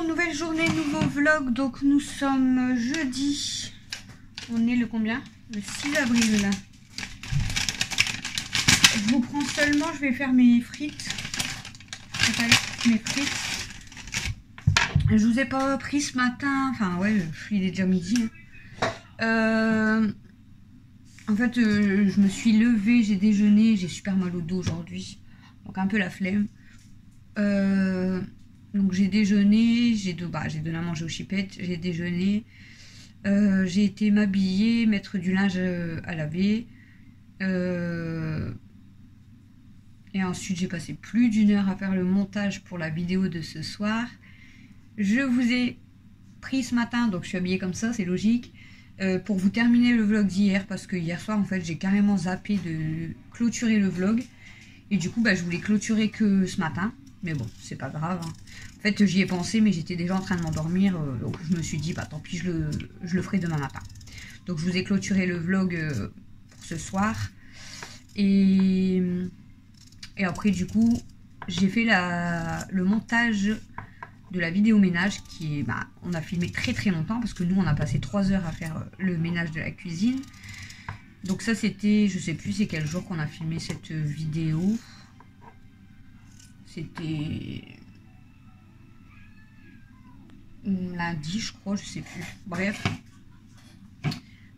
Bonjour, nouvelle journée, nouveau vlog. Donc nous sommes jeudi. On est le combien? Le 6 avril. Je vous prends seulement, je vais faire mes frites. Mes frites. Je vous ai pas pris ce matin. Enfin ouais, il est déjà midi. En fait, je me suis levée, j'ai déjeuné, j'ai super mal au dos aujourd'hui. Donc un peu la flemme. Donc j'ai déjeuné, j'ai donné à manger aux chipettes, j'ai déjeuné, j'ai été m'habiller, mettre du linge à laver, et ensuite j'ai passé plus d'1 heure à faire le montage pour la vidéo de ce soir. Je vous ai pris ce matin, donc je suis habillée comme ça, c'est logique, pour vous terminer le vlog d'hier, parce que hier soir en fait j'ai carrément zappé de clôturer le vlog, et du coup je voulais clôturer que ce matin. Mais bon, c'est pas grave. Hein. En fait, j'y ai pensé, mais j'étais déjà en train de m'endormir. Donc, je me suis dit, bah tant pis, je le ferai demain matin. Donc, je vous ai clôturé le vlog pour ce soir. Et après, du coup, j'ai fait le montage de la vidéo ménage qui est... on a filmé très très longtemps parce que nous, on a passé 3 heures à faire le ménage de la cuisine. Donc, ça, c'était... Je sais plus c'est quel jour qu'on a filmé cette vidéo. C'était lundi, je crois, je sais plus. Bref.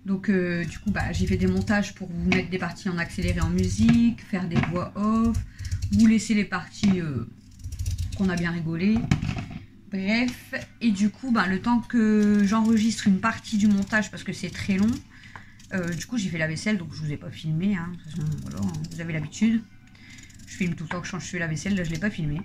Donc, du coup, j'ai fait des montages pour vous mettre des parties en accéléré en musique, faire des voix off, vous laisser les parties qu'on a bien rigolé. Bref. Et du coup, le temps que j'enregistre une partie du montage, parce que c'est très long, du coup, j'ai fait la vaisselle, donc je vous ai pas filmé. Hein. De toute façon, voilà, vous avez l'habitude. Je filme tout le temps que je fais la vaisselle, là je ne l'ai pas filmé.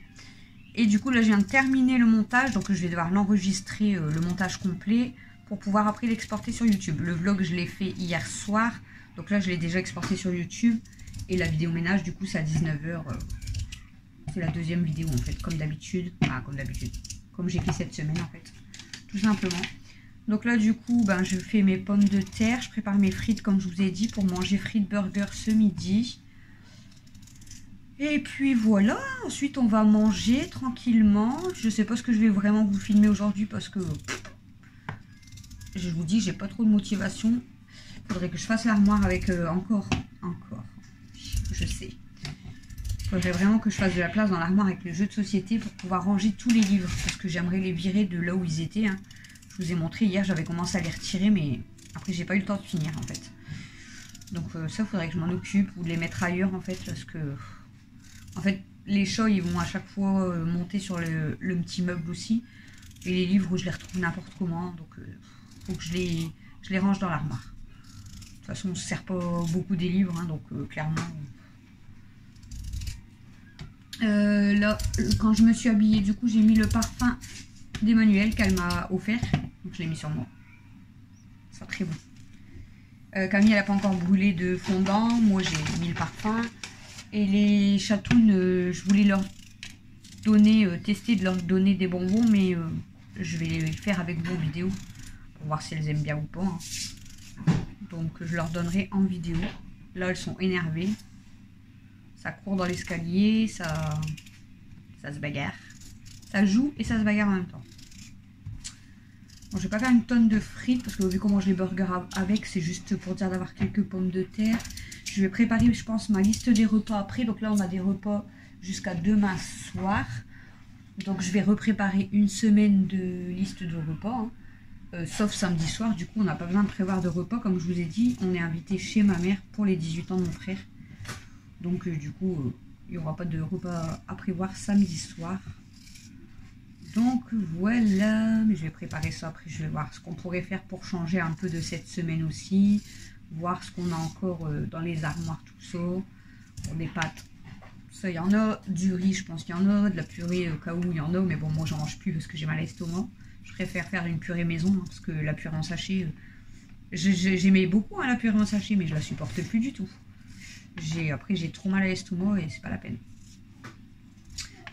Et du coup là je viens de terminer le montage, donc je vais devoir l'enregistrer, le montage complet, pour pouvoir après l'exporter sur YouTube. Le vlog je l'ai fait hier soir, donc là je l'ai déjà exporté sur YouTube. Et la vidéo ménage du coup c'est à 19 h. C'est la deuxième vidéo en fait, comme d'habitude. Comme j'ai fait cette semaine en fait, tout simplement. Donc là du coup je fais mes pommes de terre, je prépare mes frites comme je vous ai dit pour manger frites burger ce midi. Et puis voilà, ensuite on va manger tranquillement. Je sais pas ce que je vais vraiment vous filmer aujourd'hui parce que je vous dis, j'ai pas trop de motivation. Faudrait que je fasse l'armoire avec encore, je sais. Faudrait vraiment que je fasse de la place dans l'armoire avec les jeux de société pour pouvoir ranger tous les livres parce que j'aimerais les virer de là où ils étaient. Hein. Je vous ai montré hier, j'avais commencé à les retirer mais après j'ai pas eu le temps de finir en fait. Donc ça faudrait que je m'en occupe ou de les mettre ailleurs en fait parce que... En fait, les chats, ils vont à chaque fois monter sur le petit meuble aussi. Et les livres, je les retrouve n'importe comment. Donc, faut que je les range dans l'armoire. De toute façon, on ne se sert pas beaucoup des livres. Hein, donc, clairement. Là, quand je me suis habillée, du coup, j'ai mis le parfum d'Emmanuel qu'elle m'a offert. Donc, je l'ai mis sur moi. Ça très bon. Camille, elle n'a pas encore brûlé de fondant. Moi, j'ai mis le parfum. Et les chatounes, je voulais leur donner, tester de leur donner des bonbons, mais je vais les faire avec vous en vidéo pour voir si elles aiment bien ou pas. Hein. Donc je leur donnerai en vidéo. Là, elles sont énervées. Ça court dans l'escalier, ça se bagarre. Ça joue et ça se bagarre en même temps. Bon, je vais pas faire une tonne de frites parce que vu comment je les burgers avec, c'est juste pour dire d'avoir quelques pommes de terre. Je vais préparer, je pense, ma liste des repas après. Donc là, on a des repas jusqu'à demain soir. Donc je vais repréparer une semaine de liste de repas. Hein. Sauf samedi soir. Du coup, on n'a pas besoin de prévoir de repas. Comme je vous ai dit, on est invité chez ma mère pour les 18 ans de mon frère. Donc du coup, il n'y aura pas de repas à prévoir samedi soir. Donc voilà. Mais je vais préparer ça après. Je vais voir ce qu'on pourrait faire pour changer un peu de cette semaine aussi. Voir ce qu'on a encore dans les armoires, tout ça. Pour des pâtes, ça il y en a. Du riz, je pense qu'il y en a. De la purée, au cas où il y en a. Mais bon, moi j'en mange plus parce que j'ai mal à l'estomac. Je préfère faire une purée maison hein, parce que la purée en sachet, j'aimais beaucoup hein, la purée en sachet, mais je la supporte plus du tout. Après, j'ai trop mal à l'estomac et c'est pas la peine.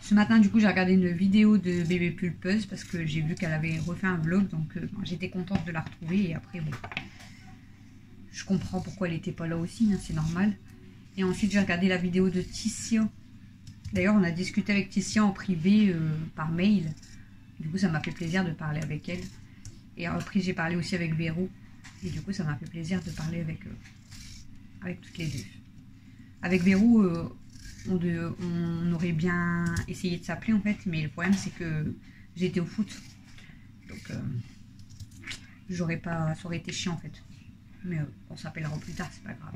Ce matin, du coup, j'ai regardé une vidéo de bébé pulpeuse parce que j'ai vu qu'elle avait refait un vlog. Donc j'étais contente de la retrouver et après, bon. Je comprends pourquoi elle n'était pas là aussi, hein, c'est normal. Et ensuite, j'ai regardé la vidéo de Tissia. D'ailleurs, on a discuté avec Tissia en privé par mail. Du coup, ça m'a fait plaisir de parler avec elle. Et après, j'ai parlé aussi avec Véro. Et du coup, ça m'a fait plaisir de parler avec toutes les deux. Avec Véro, on aurait bien essayé de s'appeler en fait. Mais le problème, c'est que j'étais au foot. Donc, j'aurais pas... ça aurait été chiant en fait. Mais on s'appellera plus tard, c'est pas grave.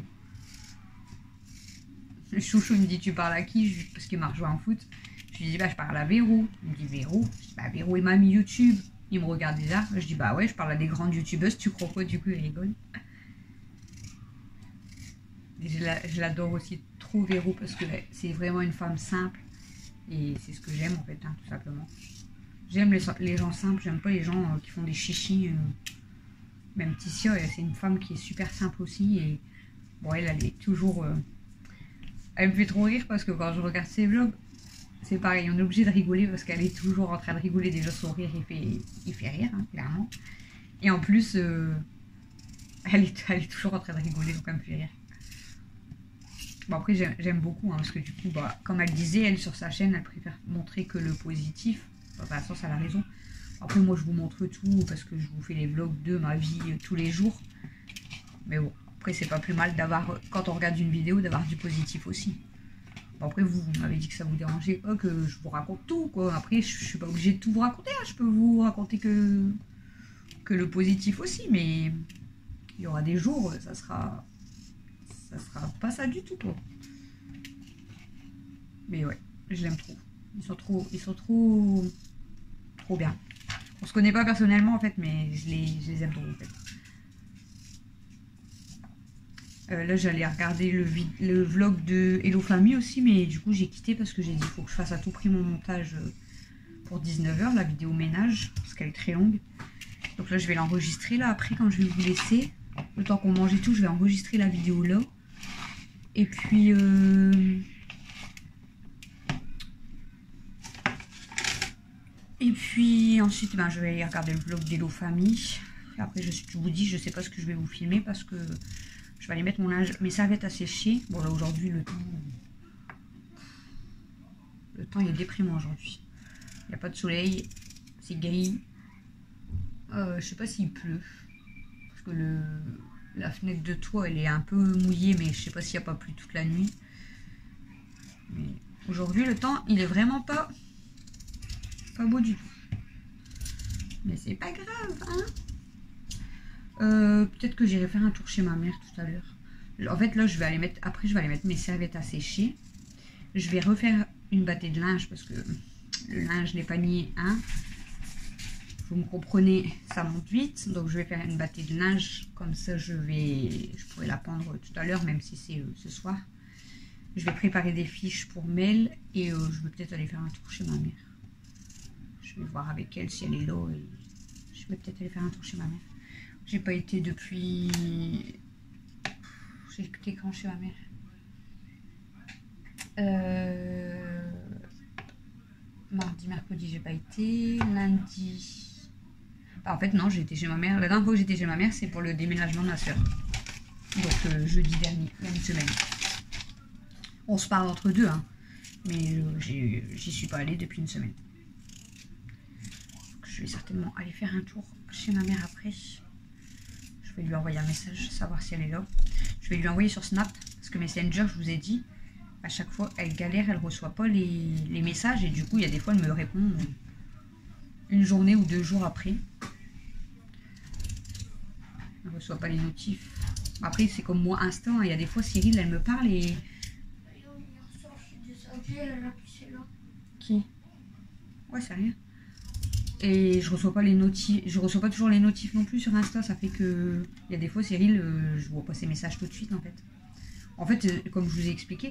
Le chouchou me dit, tu parles à qui? Parce qu'il m'a rejoint en foot. Je lui dis, bah je parle à Véro. Il me dit, Véro? Je dis, bah Véro et mamie YouTube. Il me regarde déjà. Je dis, bah ouais, je parle à des grandes youtubeuses, tu crois quoi? Du coup, il rigole. Je l'adore aussi trop, Véro, parce que c'est vraiment une femme simple. Et c'est ce que j'aime, en fait, hein, tout simplement. J'aime les gens simples, j'aime pas les gens qui font des chichis. Même Tissia, c'est une femme qui est super simple aussi. Et bon, elle est toujours... elle me fait trop rire parce que quand je regarde ses vlogs, c'est pareil, on est obligé de rigoler parce qu'elle est toujours en train de rigoler. Déjà, son rire, il fait rire, hein, clairement. Et en plus, elle est toujours en train de rigoler, donc elle me fait rire. Bon, après, j'aime beaucoup, hein, parce que du coup, bah, comme elle disait, elle, sur sa chaîne, elle préfère montrer que le positif. Enfin, dans le sens, elle a raison. Après, moi, je vous montre tout parce que je vous fais les vlogs de ma vie tous les jours. Mais bon, après, c'est pas plus mal d'avoir, quand on regarde une vidéo, d'avoir du positif aussi. Bon, après, vous m'avez dit que ça vous dérangeait pas, que je vous raconte tout, quoi. Après, je suis pas obligée de tout vous raconter, hein. Je peux vous raconter que le positif aussi, mais il y aura des jours, ça sera pas ça du tout, quoi. Mais ouais, je l'aime trop. Ils sont trop bien. On se connaît pas personnellement en fait, mais je les aime trop en fait. Là j'allais regarder le vlog de Hello Famille aussi, mais du coup j'ai quitté parce que j'ai dit il faut que je fasse à tout prix mon montage pour 19 h, la vidéo ménage, parce qu'elle est très longue. Donc là je vais l'enregistrer là après quand je vais vous laisser. Le temps qu'on mange et tout, je vais enregistrer la vidéo là. Et puis ensuite, ben, je vais aller regarder le vlog d'Hello Famille. Et après, je vous dis, je sais pas ce que je vais vous filmer parce que je vais aller mettre mes serviettes à sécher. Bon, là, aujourd'hui, le temps il est déprimant aujourd'hui. Il n'y a pas de soleil, c'est gris. Je sais pas s'il pleut. Parce que la fenêtre de toit, elle est un peu mouillée, mais je sais pas s'il n'y a pas plu toute la nuit. Mais aujourd'hui, le temps, il est vraiment pas beau du tout. Mais c'est pas grave, hein. Peut-être que j'irai faire un tour chez ma mère tout à l'heure. En fait, là, je vais aller mettre mes serviettes à sécher. Je vais refaire une battue de linge parce que le linge, les paniers, hein. Vous me comprenez, ça monte vite. Donc, je vais faire une battue de linge. Comme ça, je pourrai la pendre tout à l'heure, même si c'est ce soir. Je vais préparer des fiches pour Mel et je vais peut-être aller faire un tour chez ma mère. Je vais voir avec elle si elle est là et je vais peut-être aller faire un tour chez ma mère. J'ai pas été depuis... J'ai été quand chez ma mère mardi, mercredi, j'ai pas été. Lundi... en fait, non, j'ai été chez ma mère. La dernière fois que j'étais chez ma mère, c'est pour le déménagement de ma soeur. Donc, jeudi dernier, il y a une semaine. On se parle entre deux, hein. Mais j'y suis pas allée depuis une semaine. Je vais certainement aller faire un tour chez ma mère après. Je vais lui envoyer un message, savoir si elle est là. Je vais lui envoyer sur Snap, parce que Messenger, je vous ai dit, à chaque fois, elle galère, elle reçoit pas les messages. Et du coup, il y a des fois, elle me répond une journée ou 2 jours après. Elle reçoit pas les notifs. Après, c'est comme moi, instant. Il y a des fois, Cyril, elle me parle et... Qui? Ouais, c'est rien. Et je reçois pas les notifs, je reçois pas toujours les notifs non plus sur Insta. Ça fait que il y a des fois, Cyril, je vois pas ses messages tout de suite en fait. En fait, comme je vous ai expliqué,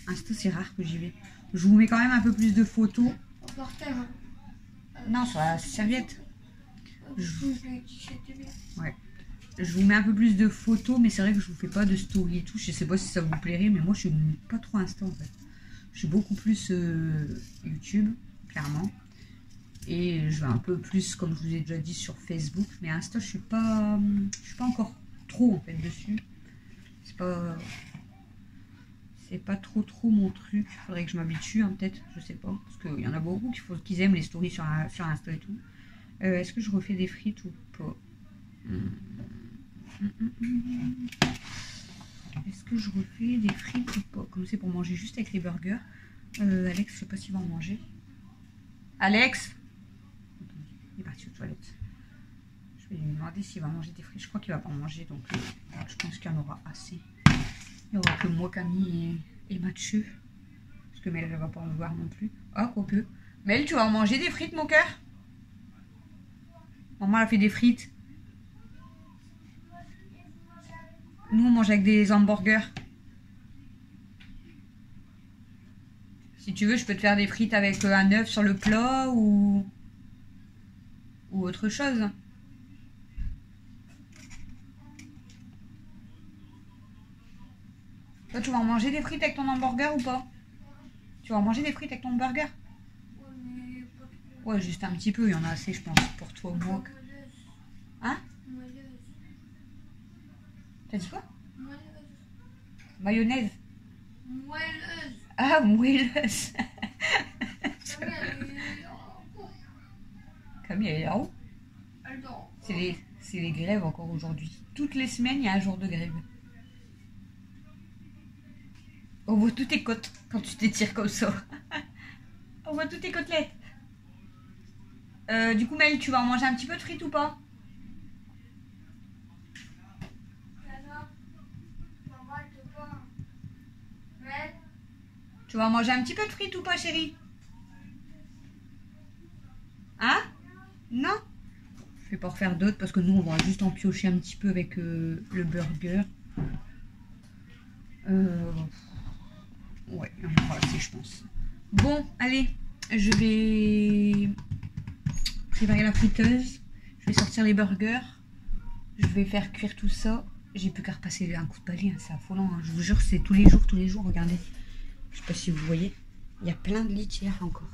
Insta c'est rare que j'y vais. Je vous mets quand même un peu plus de photos. Par terre. Non, sur la serviette. Ouais. Je vous mets un peu plus de photos, mais c'est vrai que je vous fais pas de story et tout. Je sais pas si ça vous plairait, mais moi je suis pas trop Insta en fait. Je suis beaucoup plus YouTube, clairement. Et je vais un peu plus, comme je vous ai déjà dit, sur Facebook. Mais Insta, je suis pas encore trop en fait dessus. C'est C'est pas trop mon truc. Faudrait que je m'habitue, hein, peut-être. Je sais pas. Parce qu'il y en a beaucoup qui aiment les stories sur Insta et tout. Est-ce que je refais des frites ou pas? Est-ce que je refais des frites ou pas? Comme c'est pour manger juste avec les burgers. Alex, je sais pas s'il va en manger. Alex! Il est parti aux toilettes. Je vais lui demander s'il va manger des frites. Je crois qu'il va pas en manger, donc je pense qu'il y en aura assez. Il n'y aura que moi, Camille et Mathieu. Parce que Mel, elle va pas en voir non plus. Ah, quoique. Mel, tu vas en manger des frites, mon cœur? Maman, elle a fait des frites. Nous, on mange avec des hamburgers. Si tu veux, je peux te faire des frites avec un œuf sur le plat ou autre chose. Toi, tu vas en manger des frites avec ton hamburger ou pas? Tu vas en manger des frites avec ton burger? Ouais, juste un petit peu, il y en a assez, je pense, pour toi ou moi. Hein? T'as dit quoi? Mayonnaise. Moelleuse. Ah, moelleuse. Camille, elle est là-haut. Elle dort. C'est les grèves encore aujourd'hui. Toutes les semaines, il y a un jour de grève. On voit toutes tes côtes quand tu t'étires comme ça. On voit toutes tes côtelettes. Du coup, Mel, tu vas en manger un petit peu de frites ou pas? Tu vas en manger un petit peu de frites ou pas, chérie? Hein? Non? Je vais pas refaire d'autres parce que nous, on va juste en piocher un petit peu avec le burger. Ouais, on va assez, je pense. Bon, allez, je vais préparer la friteuse. Je vais sortir les burgers. Je vais faire cuire tout ça. J'ai plus qu'à repasser un coup de balai, hein, c'est affolant. Hein. Je vous jure, c'est tous les jours, regardez. Je sais pas si vous voyez. Il y a plein de litières encore.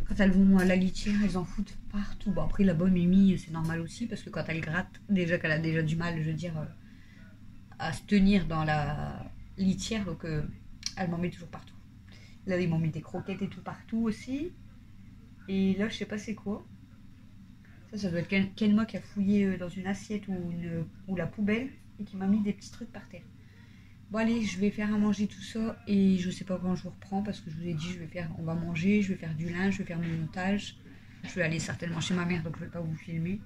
Quand elles vont à la litière, elles en foutent partout. Bon, après, là-bas, Mimi, c'est normal aussi, parce que quand elle gratte, déjà qu'elle a déjà du mal, je veux dire, à se tenir dans la litière, donc elle m'en met toujours partout. Là, ils m'ont mis des croquettes et tout partout aussi. Et là, je sais pas c'est quoi. Ça doit être Kenma qui a fouillé dans une assiette ou la poubelle et qui m'a mis des petits trucs par terre. Bon allez, je vais faire à manger tout ça et je sais pas quand je vous reprends parce que je vous ai dit on va manger, je vais faire du linge, je vais faire mon montage. Je vais aller certainement chez ma mère donc je vais pas vous filmer.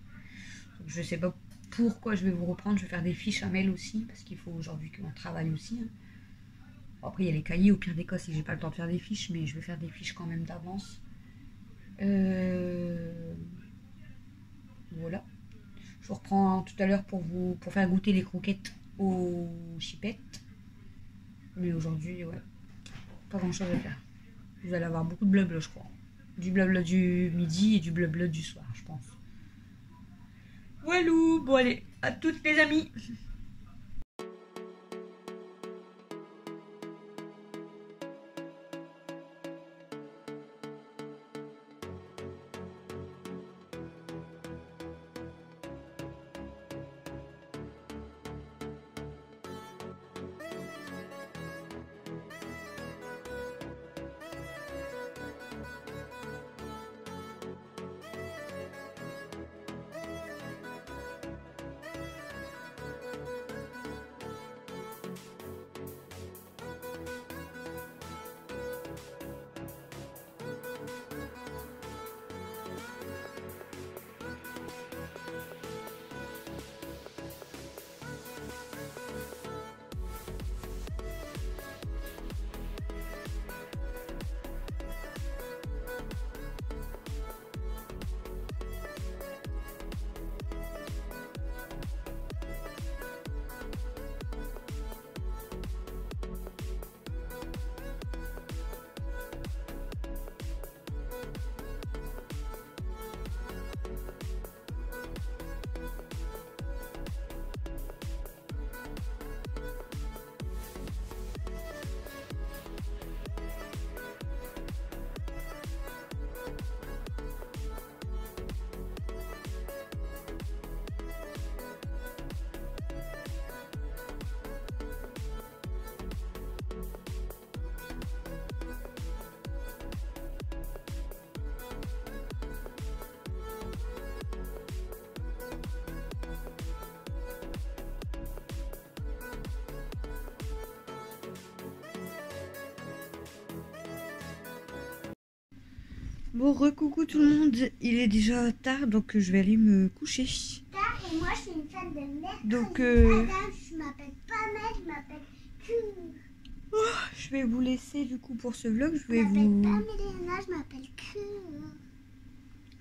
Donc, je sais pas pourquoi je vais vous reprendre, je vais faire des fiches à Mel aussi parce qu'il faut aujourd'hui qu'on travaille aussi. Hein. Bon, après il y a les cahiers au pire des cas si j'ai pas le temps de faire des fiches mais je vais faire des fiches quand même d'avance. Voilà. Je vous reprends tout à l'heure pour faire goûter les croquettes aux chipettes. Mais aujourd'hui, ouais, pas grand chose à faire. Vous allez avoir beaucoup de blabla, je crois. Du blabla du midi et du blabla du soir, je pense. Walou, bon allez, à toutes les amies. Bon, recoucou tout le monde. Il est déjà tard, donc je vais aller me coucher. Tard, et moi je suis une fan de mercredi. Donc, Madame, je m'appelle pas Mel, je m'appelle Cure. je vais vous laisser du coup pour ce vlog. Je Je vais m'appelle vous... pas Mélena, je m'appelle Cure.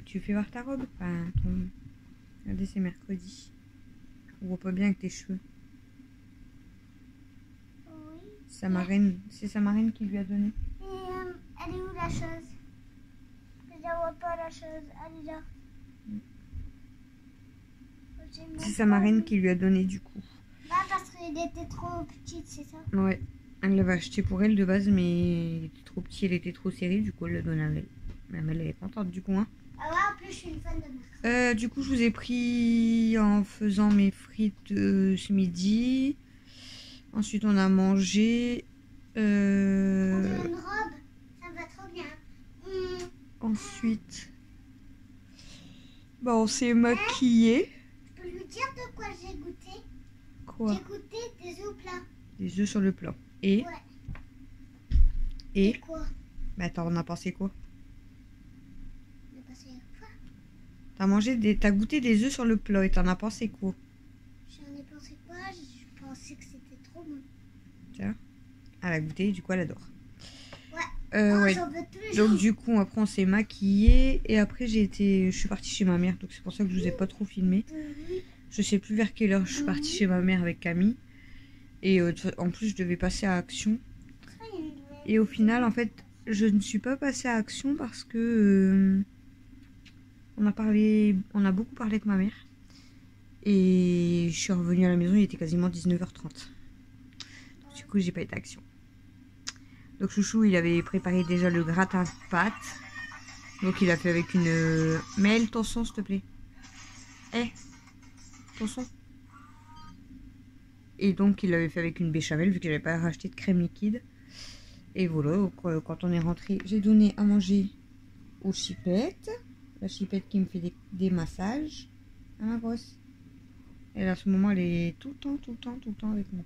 Tu fais voir ta robe? Enfin, ton... Regardez, c'est mercredi. On voit pas bien avec tes cheveux. Oui. C'est sa marraine qui lui a donné. Et elle est où la chose? Je ne vois pas la chose. Elle est là. C'est sa marraine qui lui a donné du coup. Bah, parce qu'elle était trop petite, c'est ça? Ouais, elle l'avait acheté pour elle de base, mais il était trop petit, elle était trop serrée, du coup elle l'a donné à Mel. Mais Mel elle est contente du coup, hein. Ah ouais, en plus je suis une fan de mercredi. Du coup je vous ai pris en faisant mes frites ce midi. Ensuite on a mangé. On dirait une robe, ça me va trop bien. Ensuite, bah, on s'est maquillé. Je peux lui dire de quoi j'ai goûté? Quoi? J'ai goûté des œufs plats. Des œufs sur le plat. Et Ouais. Et Quoi? bah attends, on a pensé quoi? On a passé quoi? T'as goûté des œufs sur le plat et t'en as pensé quoi? J'en ai pensé quoi? Je pensais que c'était trop bon. Tiens, elle a goûté, du coup elle adore. Ouais. Ouais. J'en veux toujours. Donc du coup après on s'est maquillé et après je suis partie chez ma mère, donc c'est pour ça que je vous ai pas trop filmé. Je sais plus vers quelle heure je suis partie chez ma mère avec Camille et en plus je devais passer à Action et au final en fait je ne suis pas passée à Action parce que on a beaucoup parlé avec ma mère et je suis revenue à la maison, il était quasiment 19h30. Du coup j'ai pas été à Action. Donc Chouchou, il avait préparé déjà le gratin de pâtes. Donc il a fait avec une... Mel, ton son, s'il te plaît. Ton son. Et donc il l'avait fait avec une béchamel, vu que j'avais pas racheté de crème liquide. Et voilà, donc, quand on est rentré, j'ai donné à manger aux chipettes. La chipette qui me fait des massages. Hein, ma grosse? Et à ce moment, elle est tout le temps avec moi.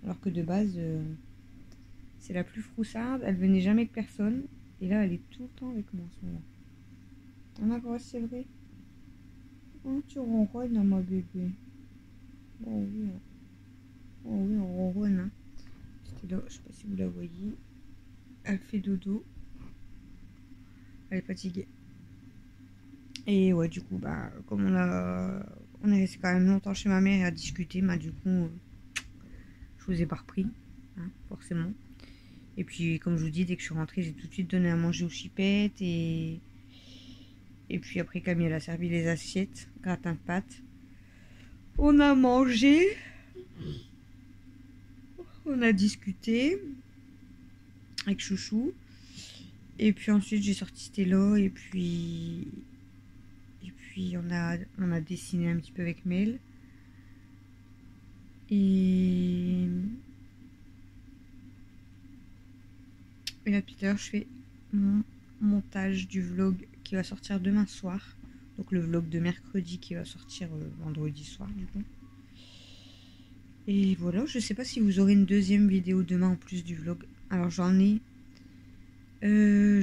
Alors que de base... c'est la plus froussarde, elle venait jamais avec personne. Et là, elle est tout le temps avec moi en ce moment. Ah, ma grosse, c'est vrai? Oh, tu ronronnes, hein, ma bébé. Oh oui, hein. Oh oui, on ronronne. Hein. C'était là, je sais pas si vous la voyez. Elle fait dodo. Elle est fatiguée. Et ouais, du coup, bah, comme on est resté quand même longtemps chez ma mère à discuter, bah, du coup, je vous ai pas repris, hein, forcément. Et puis, comme je vous dis, dès que je suis rentrée, j'ai tout de suite donné à manger aux chipettes. Et puis après, Camille, elle a servi les assiettes, gratin de pâtes. On a mangé. On a discuté avec Chouchou. Et puis ensuite, j'ai sorti Stella. Et puis on a dessiné un petit peu avec Mel. Et là, tout à l'heure, je fais mon montage du vlog qui va sortir demain soir. Donc le vlog de mercredi qui va sortir vendredi soir du coup. Et voilà, je sais pas si vous aurez une deuxième vidéo demain en plus du vlog. Alors j'en ai de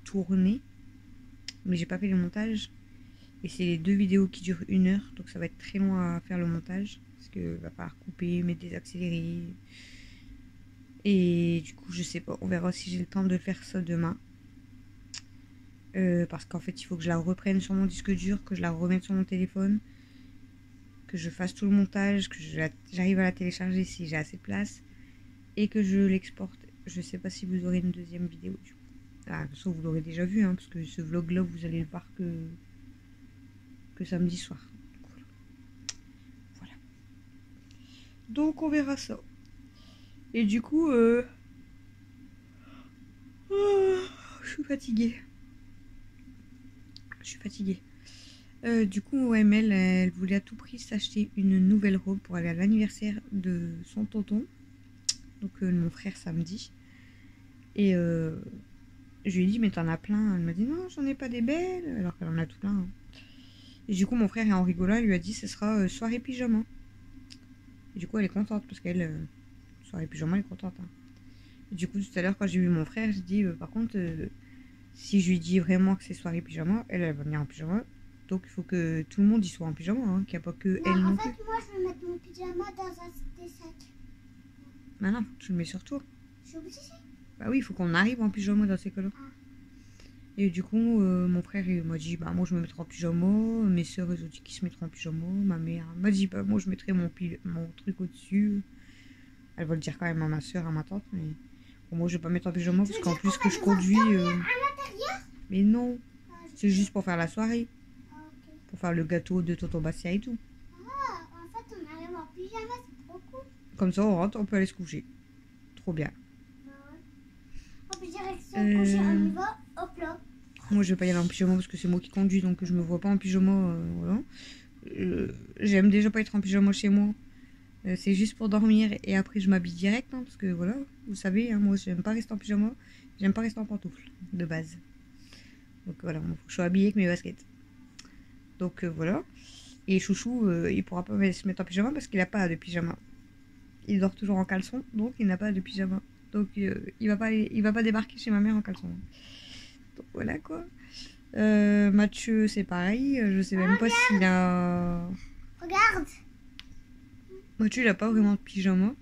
tourner, mais j'ai pas fait le montage. Et c'est les deux vidéos qui durent 1 heure, donc ça va être très long à faire le montage. Parce que va falloir couper, mettre des accélérés. Et du coup, je sais pas, on verra si j'ai le temps de faire ça demain. Parce qu'en fait, il faut que je la reprenne sur mon disque dur, que je la remette sur mon téléphone, que je fasse tout le montage, que j'arrive à la télécharger si j'ai assez de place, et que je l'exporte. Je sais pas si vous aurez une deuxième vidéo du coup. Ah, de toute façon, vous l'aurez déjà vu, hein, parce que ce vlog-là, vous allez le voir que samedi soir. Voilà. Donc, on verra ça. Et du coup, je suis fatiguée. Du coup, OML, elle voulait à tout prix s'acheter une nouvelle robe pour aller à l'anniversaire de son tonton. Donc, mon frère samedi. Et je lui ai dit, mais t'en as plein. Elle m'a dit, non, j'en ai pas des belles. Alors qu'elle en a tout plein. Hein. Et du coup, mon frère, en rigolant, il lui a dit, ce sera soirée pyjama. Et du coup, elle est contente parce qu'elle... soirée pyjama, elle est contente. Hein. Du coup, tout à l'heure, quand j'ai vu mon frère, j'ai dit, par contre, si je lui dis vraiment que c'est soirée pyjama, elle va venir en pyjama. Donc, il faut que tout le monde y soit en pyjama, hein, qu'il n'y a pas que elle non en plus. fait, moi, je vais mettre mon pyjama dans un des sacs. Maintenant, faut que tu le mets sur toi. Je suis obligée. Bah oui, il faut qu'on arrive en pyjama dans ces cas-là. Et du coup, mon frère, il m'a dit, bah moi, je me mettrai en pyjama. Mes soeurs, ils ont dit qu'ils se mettront en pyjama. Ma mère m'a dit, bah moi, je mettrai mon truc au-dessus. Elle va le dire quand même à ma soeur, à ma tante, mais bon, moi, je vais pas mettre en pyjama parce qu'en plus que je conduis... Mais non, c'est juste pour faire la soirée. Pour faire le gâteau de Tonton Bastia et tout. Ah, en fait, on arrive en pyjama, c'est trop cool. Comme ça, on rentre, on peut aller se coucher. Trop bien. On peut direction coucher, on y va, hop là. Moi, je vais pas y aller en pyjama parce que c'est moi qui conduis, donc je me vois pas en pyjama. Voilà. J'aime déjà pas être en pyjama chez moi. C'est juste pour dormir et après je m'habille direct, hein, parce que voilà, vous savez, hein, moi j'aime pas rester en pyjama, j'aime pas rester en pantoufles, de base. Donc voilà, il faut que je sois habillée avec mes baskets. Donc voilà. Et Chouchou, il pourra pas se mettre en pyjama parce qu'il a pas de pyjama. Il dort toujours en caleçon, donc il n'a pas de pyjama. Donc il va pas débarquer chez ma mère en caleçon. Donc voilà quoi. Mathieu, c'est pareil. Je sais même pas s'il a... Regarde. Mathieu, il a pas vraiment de pyjama.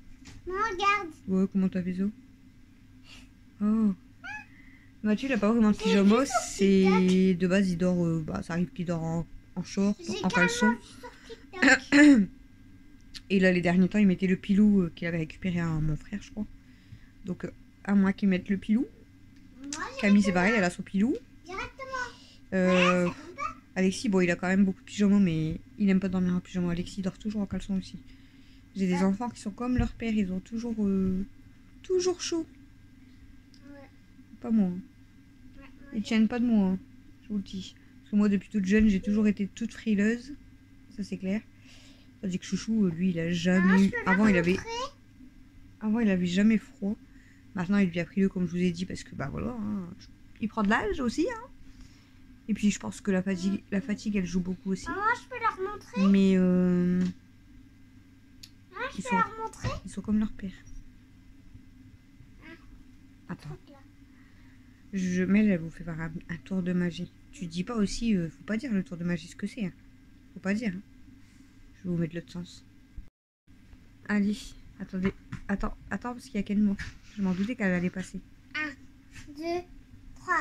Non, regarde. Ouais, comment t'as fait ça? Oh. Mathieu, il a pas vraiment de pyjama. C'est... De base, il dort... bah, ça arrive qu'il dort en short, en caleçon. Et là, les derniers temps, il mettait le pilou qu'il avait récupéré à mon frère, je crois. Donc, à moins qu'il mette le pilou. Camille, c'est pareil, elle a son pilou. Alexis, bon, il a quand même beaucoup de pyjama, mais il n'aime pas dormir en pyjama. Alexis dort toujours en caleçon aussi. J'ai des enfants qui sont comme leur père, ils ont toujours chaud. Ouais. Pas moi. Ils tiennent pas de moi, hein, je vous le dis. Parce que moi, depuis toute jeune, j'ai toujours été toute frileuse. Ça, c'est clair. Tandis que Chouchou, lui, il a jamais eu... Avant, il avait jamais froid. Maintenant, il devient frileux, comme je vous ai dit, parce que, bah voilà, hein, il prend de l'âge aussi, hein. Et puis, je pense que la fatigue, elle joue beaucoup aussi. Maman, je peux leur montrer? Mais, Je peux leur montrer? ils sont comme leur père. Attends. Mel, elle vous fait faire un tour de magie. Tu dis pas aussi, faut pas dire le tour de magie ce que c'est. Hein. Faut pas dire. Hein. Je vais vous mettre l'autre sens. Allez, attendez. Attends, parce qu'il y a quel mot? Je m'en doutais qu'elle allait passer. 1, 2, 3.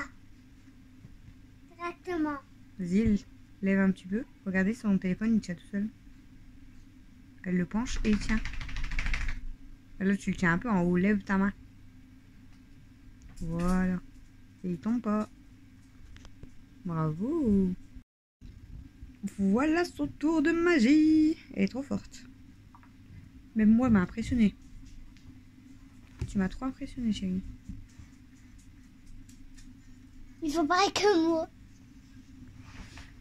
Exactement. Zil, lève un petit peu. Regardez, son téléphone, il tient tout seul. Elle le penche et il tient. Là, tu le tiens un peu en haut. Lève ta main. Voilà. Et il tombe pas. Bravo. Voilà son tour de magie. Elle est trop forte. Même moi, elle m'a impressionné. Tu m'as trop impressionné, chérie. Ils sont pareils que moi.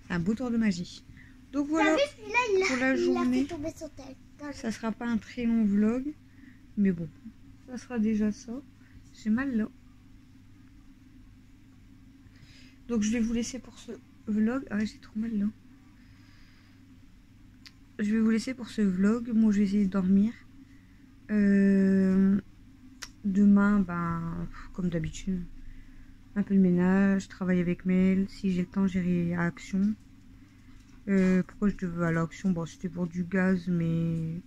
Un beau tour de magie. Donc voilà, T'as vu, celui-là, pour la journée. il a fait tomber son tel. Ça sera pas un très long vlog. Mais bon, ça sera déjà ça. J'ai mal là. Donc je vais vous laisser pour ce vlog. Ah ouais, j'ai trop mal là. Je vais vous laisser pour ce vlog. Moi, je vais essayer de dormir. Demain, ben, comme d'habitude, un peu de ménage, travailler avec Mel. Si j'ai le temps, j'irai à Action. Pourquoi je devais aller à Action? Bon, c'était pour du gaz, mais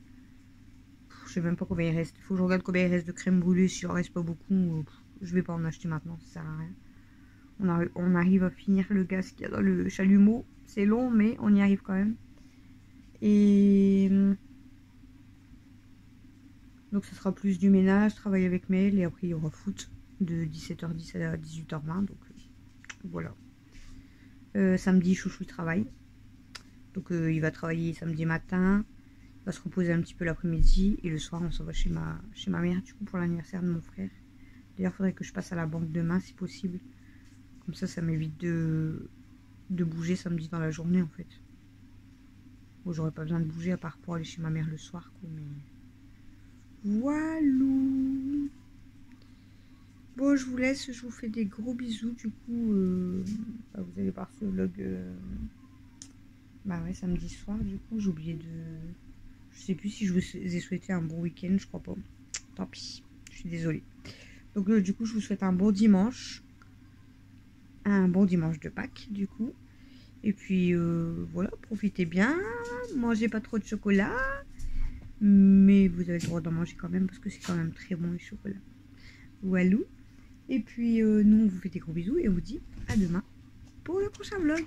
je sais même pas combien il reste. Il faut que je regarde combien il reste de crème brûlée. S'il en reste pas beaucoup, je vais pas en acheter maintenant, ça sert à rien. On arrive à finir le gaz qu'il y a dans le chalumeau. C'est long, mais on y arrive quand même. Et donc ça sera plus du ménage, travailler avec Mel, et après il y aura foot de 17h10 à 18h20. Donc voilà. Samedi, Chouchou travaille. Donc il va travailler samedi matin. Il va se reposer un petit peu l'après-midi. Et le soir, on s'en va chez ma mère, du coup, pour l'anniversaire de mon frère. D'ailleurs, il faudrait que je passe à la banque demain, si possible. Comme ça m'évite de bouger samedi dans la journée, en fait. Bon, j'aurais pas besoin de bouger à part pour aller chez ma mère le soir, quoi, mais... Voilà. Bon, je vous laisse, je vous fais des gros bisous, du coup, bah, vous allez voir ce vlog, bah ouais, samedi soir, du coup, j'ai oublié de... Je sais plus si je vous ai souhaité un bon week-end, je crois pas. Tant pis, je suis désolée. Donc du coup, je vous souhaite un bon dimanche. Un bon dimanche de Pâques, du coup. Et puis, voilà, profitez bien. Mangez pas trop de chocolat. Mais vous avez le droit d'en manger quand même, parce que c'est quand même très bon, le chocolat. Walou. Et puis, nous, on vous fait des gros bisous et on vous dit à demain pour le prochain vlog.